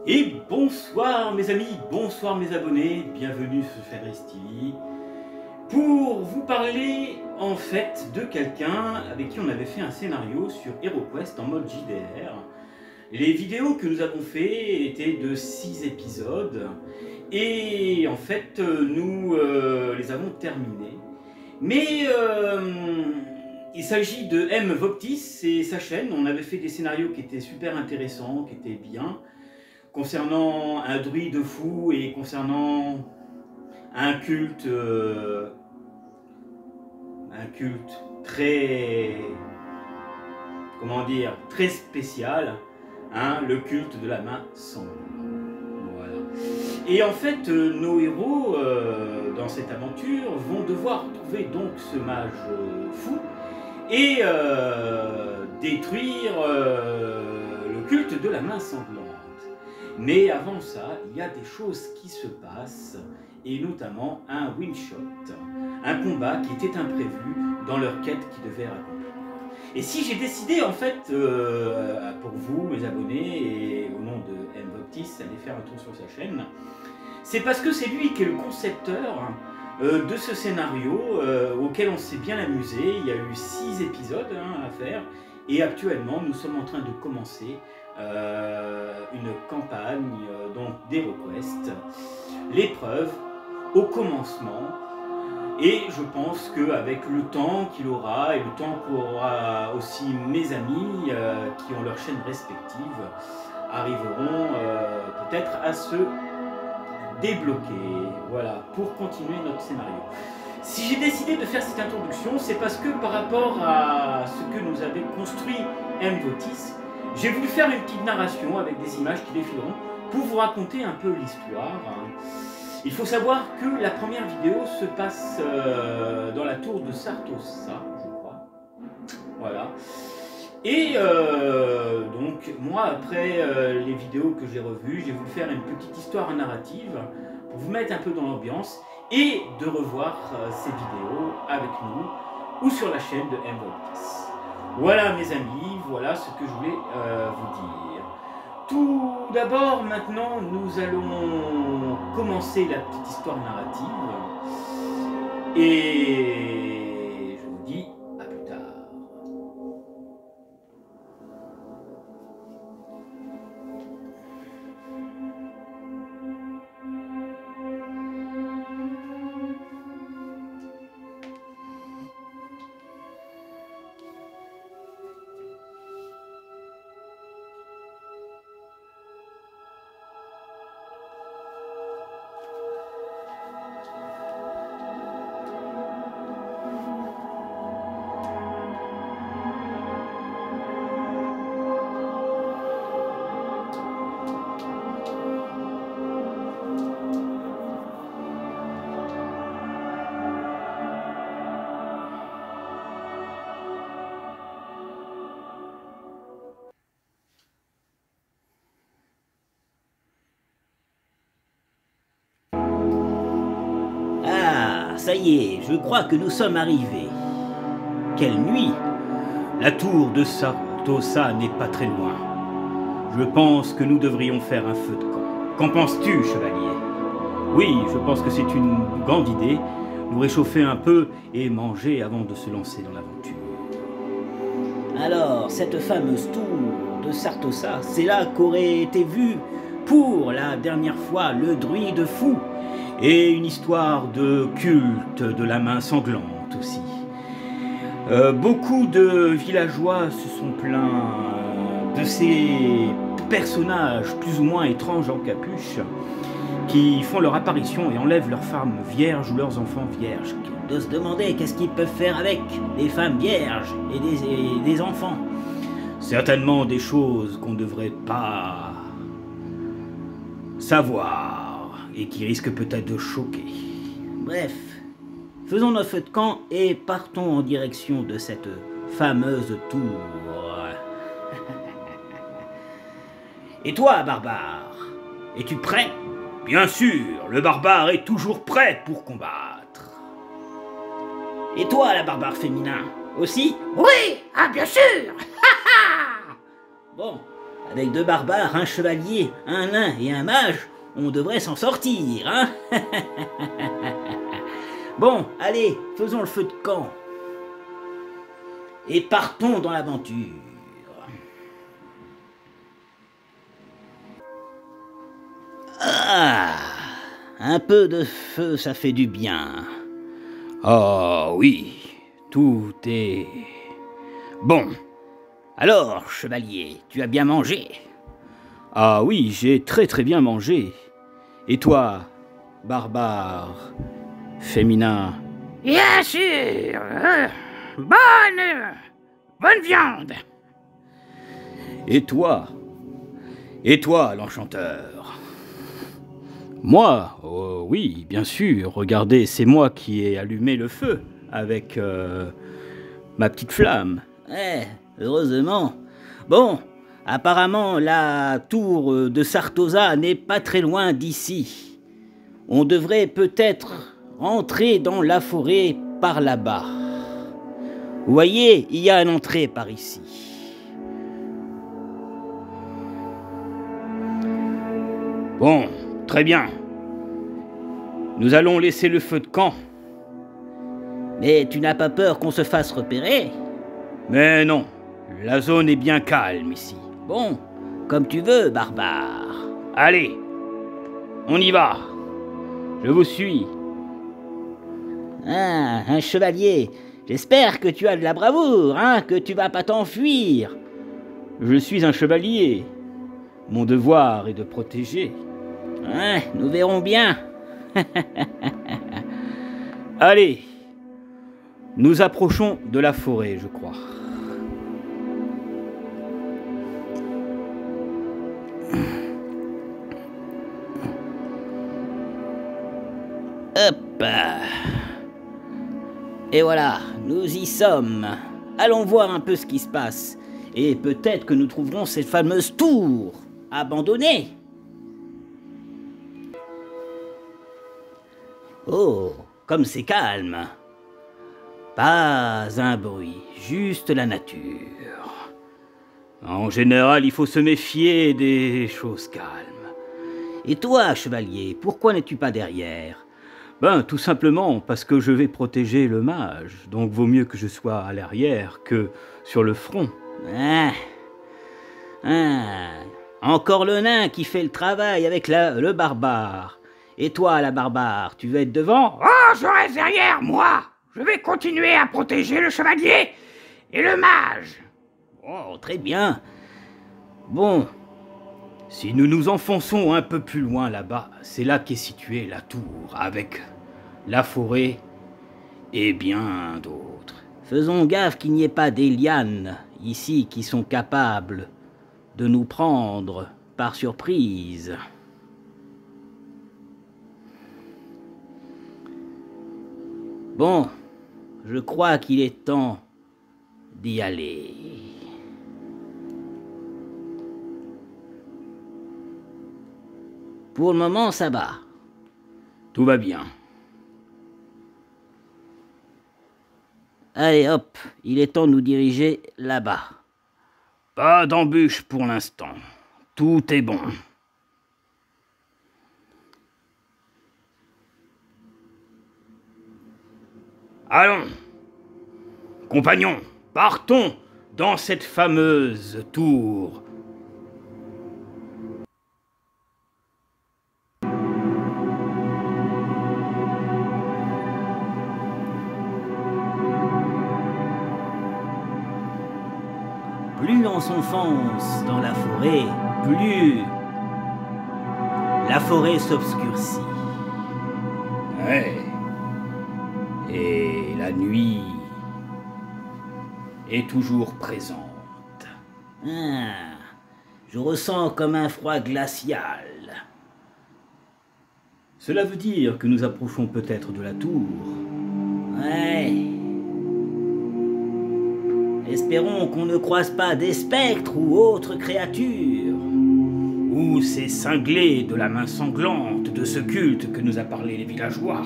Et bonsoir mes amis, bonsoir mes abonnés, bienvenue sur Fenris TV pour vous parler en fait de quelqu'un avec qui on avait fait un scénario sur HeroQuest en mode JDR. Les vidéos que nous avons fait étaient de 6 épisodes et en fait nous les avons terminés. Mais il s'agit de M. Voptis et sa chaîne. On avait fait des scénarios qui étaient super intéressants, qui étaient bien, concernant un druide fou et concernant un culte très, comment dire, très spécial, hein, le culte de la main sanglante. Voilà. Et en fait, nos héros dans cette aventure vont devoir trouver donc ce mage fou et détruire le culte de la main sanglante. Mais avant ça, il y a des choses qui se passent, et notamment un one-shot, un combat qui était imprévu dans leur quête qu'ils devaient accomplir. Et si j'ai décidé en fait, pour vous, mes abonnés, et au nom de M. Voptis, d'aller faire un tour sur sa chaîne, c'est parce que c'est lui qui est le concepteur de ce scénario auquel on s'est bien amusé. Il y a eu 6 épisodes à faire, et actuellement nous sommes en train de commencer une campagne donc d'HeroQuest, l'épreuve au commencement, et je pense qu'avec le temps qu'il aura et le temps qu'aura aussi mes amis qui ont leurs chaînes respectives arriveront peut-être à se débloquer, voilà, pour continuer notre scénario. Si j'ai décidé de faire cette introduction, c'est parce que par rapport à ce que nous avait construit M. Voptis, j'ai voulu faire une petite narration avec des images qui défileront pour vous raconter un peu l'histoire. Il faut savoir que la première vidéo se passe dans la tour de Sartosa, je crois. Voilà. Et donc, moi, après les vidéos que j'ai revues, j'ai voulu faire une petite histoire narrative pour vous mettre un peu dans l'ambiance et de revoir ces vidéos avec nous ou sur la chaîne de M. Voptis. Voilà mes amis, voilà ce que je voulais vous dire. Tout d'abord, maintenant, nous allons commencer la petite histoire narrative. Et je vous dis à plus tard. Ça y est, je crois que nous sommes arrivés. Quelle nuit! La tour de Sartosa n'est pas très loin. Je pense que nous devrions faire un feu de camp. Qu'en penses-tu, chevalier? Oui, je pense que c'est une grande idée. Nous réchauffer un peu et manger avant de se lancer dans l'aventure. Alors, cette fameuse tour de Sartosa, c'est là qu'aurait été vu pour la dernière fois le druide fou. Et une histoire de culte de la main sanglante aussi. Beaucoup de villageois se sont plaints de ces personnages plus ou moins étranges en capuche qui font leur apparition et enlèvent leurs femmes vierges ou leurs enfants vierges. De se demander qu'est-ce qu'ils peuvent faire avec des femmes vierges et des enfants. Certainement des choses qu'on ne devrait pas savoir et qui risquent peut-être de choquer. Bref, faisons notre feu de camp et partons en direction de cette fameuse tour. Et toi, barbare, es-tu prêt? Bien sûr, le barbare est toujours prêt pour combattre. Et toi, la barbare féminin, aussi? Oui, ah bien sûr. Bon, avec 2 barbares, un chevalier, un nain et un mage, on devrait s'en sortir, hein? Bon, allez, faisons le feu de camp. Et partons dans l'aventure. Ah, un peu de feu, ça fait du bien. Oh oui, tout est... Bon. Alors, chevalier, tu as bien mangé? Ah oui, j'ai très bien mangé. Et toi, barbare, féminin? Bien sûr. Bonne viande. Et toi, l'enchanteur? Moi? Oh oui, bien sûr. Regardez, c'est moi qui ai allumé le feu avec ma petite flamme. Heureusement. Bon, apparemment, la tour de Sartosa n'est pas très loin d'ici. On devrait peut-être entrer dans la forêt par là-bas. Vous voyez, il y a une entrée par ici. Bon, très bien. Nous allons laisser le feu de camp. Mais tu n'as pas peur qu'on se fasse repérer? Mais non, la zone est bien calme ici. Bon, comme tu veux, barbare. Allez, on y va. Je vous suis. Ah, un chevalier. J'espère que tu as de la bravoure, hein, que tu vas pas t'enfuir. Je suis un chevalier. Mon devoir est de protéger. Hein, nous verrons bien. Allez, nous approchons de la forêt, je crois. Hop. Et voilà, nous y sommes. Allons voir un peu ce qui se passe. Et peut-être que nous trouverons cette fameuse tour abandonnée. Oh, comme c'est calme. Pas un bruit, juste la nature. En général, il faut se méfier des choses calmes. Et toi, chevalier, pourquoi n'es-tu pas derrière? Ben, tout simplement parce que je vais protéger le mage, donc vaut mieux que je sois à l'arrière que sur le front. Encore le nain qui fait le travail avec le barbare. Et toi, la barbare, tu veux être devant? Oh, je reste derrière, moi. Je vais continuer à protéger le chevalier et le mage. Oh, très bien. Bon, si nous nous enfonçons un peu plus loin là-bas, c'est là qu'est située la tour, avec la forêt et bien d'autres. Faisons gaffe qu'il n'y ait pas des lianes ici qui sont capables de nous prendre par surprise. Bon, je crois qu'il est temps d'y aller. Pour le moment, ça va. Tout va bien. Allez, hop, il est temps de nous diriger là-bas. Pas d'embûche pour l'instant. Tout est bon. Allons, compagnons, partons dans cette fameuse tour. plus on s'enfonce dans la forêt, plus la forêt s'obscurcit. Ouais. Et la nuit est toujours présente. Ah, je ressens comme un froid glacial. Cela veut dire que nous approchons peut-être de la tour. Ouais. Espérons qu'on ne croise pas des spectres ou autres créatures. Ou ces cinglés de la main sanglante de ce culte que nous a parlé les villageois.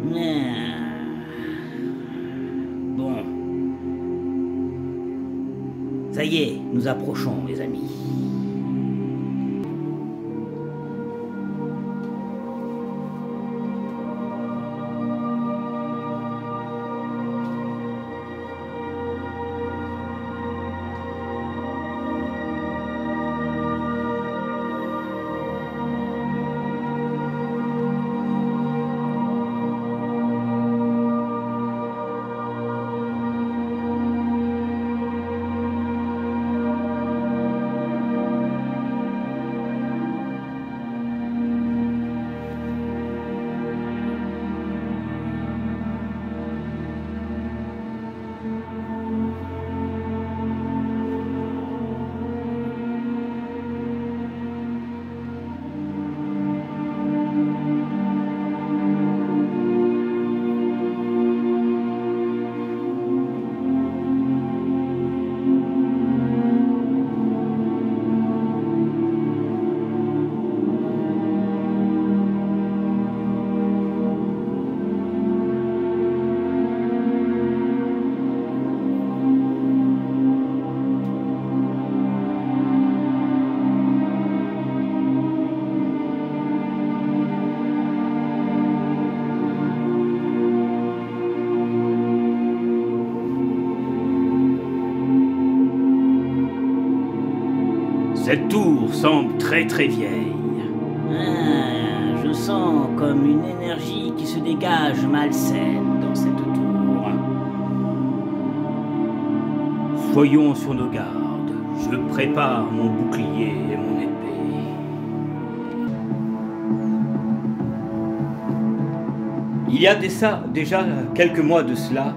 Bon. Ça y est, nous approchons, les amis. Cette tour semble très vieille. Ah, je sens comme une énergie qui se dégage malsaine dans cette tour. Soyons sur nos gardes. Je prépare mon bouclier et mon épée. Il y a déjà quelques mois de cela,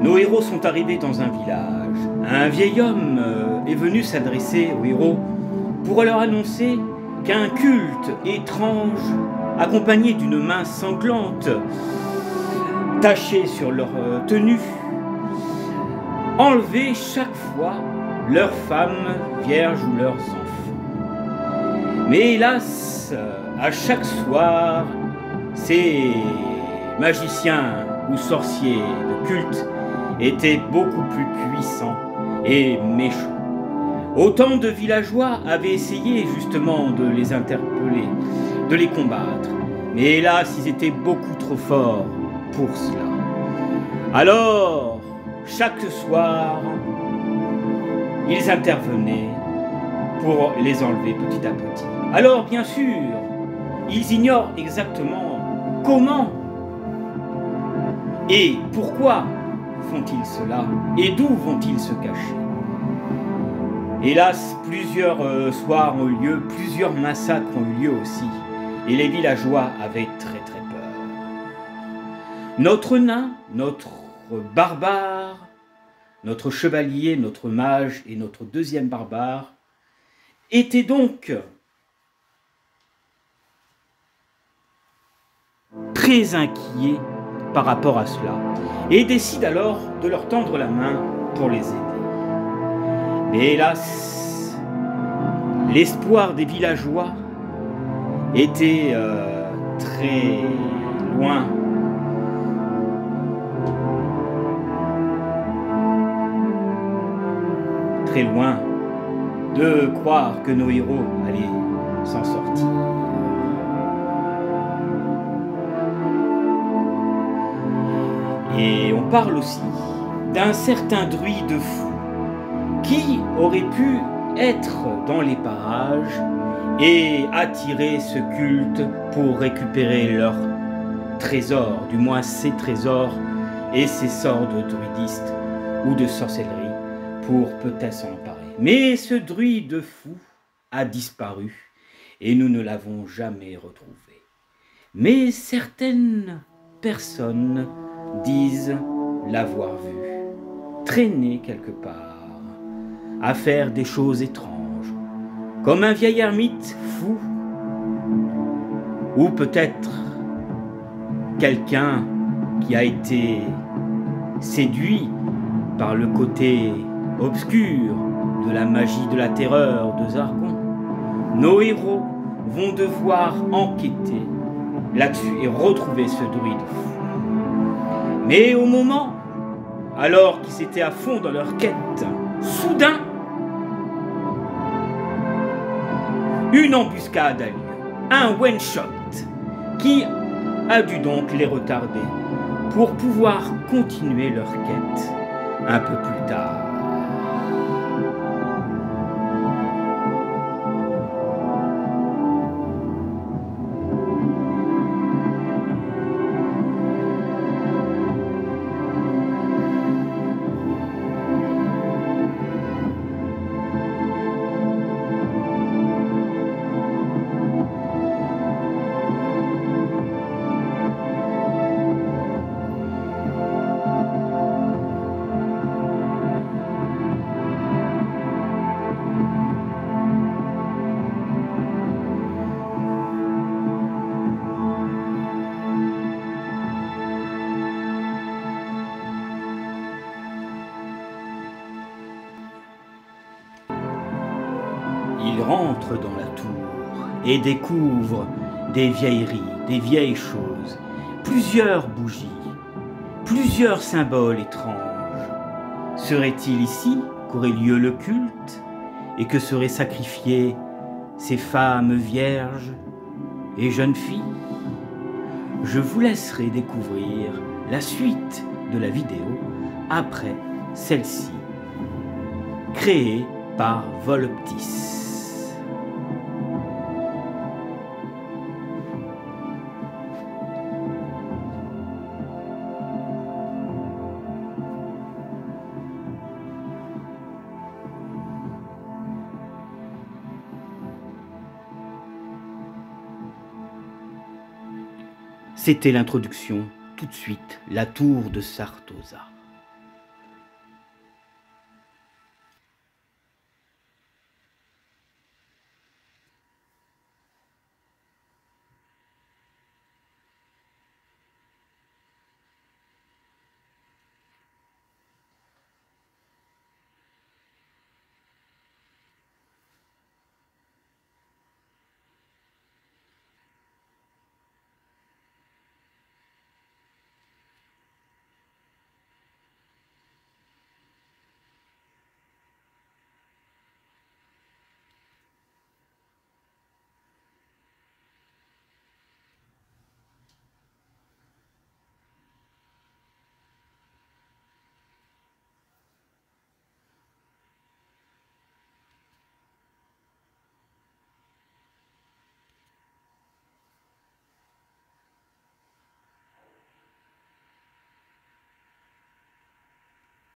nos héros sont arrivés dans un village. Un vieil homme est venu s'adresser aux héros pour leur annoncer qu'un culte étrange, accompagné d'une main sanglante, tachée sur leur tenue, enlevait chaque fois leurs femmes vierges ou leurs enfants. Mais hélas, à chaque soir, ces magiciens ou sorciers de culte étaient beaucoup plus puissants et méchants. Autant de villageois avaient essayé justement de les interpeller, de les combattre, mais hélas, ils étaient beaucoup trop forts pour cela. Alors, chaque soir, ils intervenaient pour les enlever petit à petit. Alors, bien sûr, ils ignorent exactement comment et pourquoi font-ils cela et d'où vont-ils se cacher. Hélas, plusieurs soirs ont eu lieu, plusieurs massacres ont eu lieu aussi, et les villageois avaient très peur. Notre nain, notre barbare, notre chevalier, notre mage et notre deuxième barbare étaient donc très inquiets par rapport à cela, et décident alors de leur tendre la main pour les aider. Mais hélas, l'espoir des villageois était très loin. Très loin de croire que nos héros allaient s'en sortir. Et on parle aussi d'un certain druide fou qui aurait pu être dans les parages et attirer ce culte pour récupérer leurs trésors, du moins ses trésors et ses sorts de druidistes ou de sorcellerie pour peut-être s'en emparer. Mais ce druide fou a disparu et nous ne l'avons jamais retrouvé. Mais certaines personnes disent l'avoir vu traîner quelque part, à faire des choses étranges, comme un vieil ermite fou, ou peut-être quelqu'un qui a été séduit par le côté obscur de la magie de la terreur de Zargon. Nos héros vont devoir enquêter là-dessus et retrouver ce druide fou. Mais au moment, alors qu'ils étaient à fond dans leur quête, soudain, une embuscade a lieu, un one-shot qui a dû donc les retarder pour pouvoir continuer leur quête un peu plus tard. Il rentre dans la tour et découvre des vieilleries, des vieilles choses, plusieurs bougies, plusieurs symboles étranges. Serait-il ici qu'aurait lieu le culte et que seraient sacrifiées ces femmes vierges et jeunes filles? Je vous laisserai découvrir la suite de la vidéo après celle-ci, créée par Voluptis. C'était l'introduction, tout de suite, la tour de Sartosa.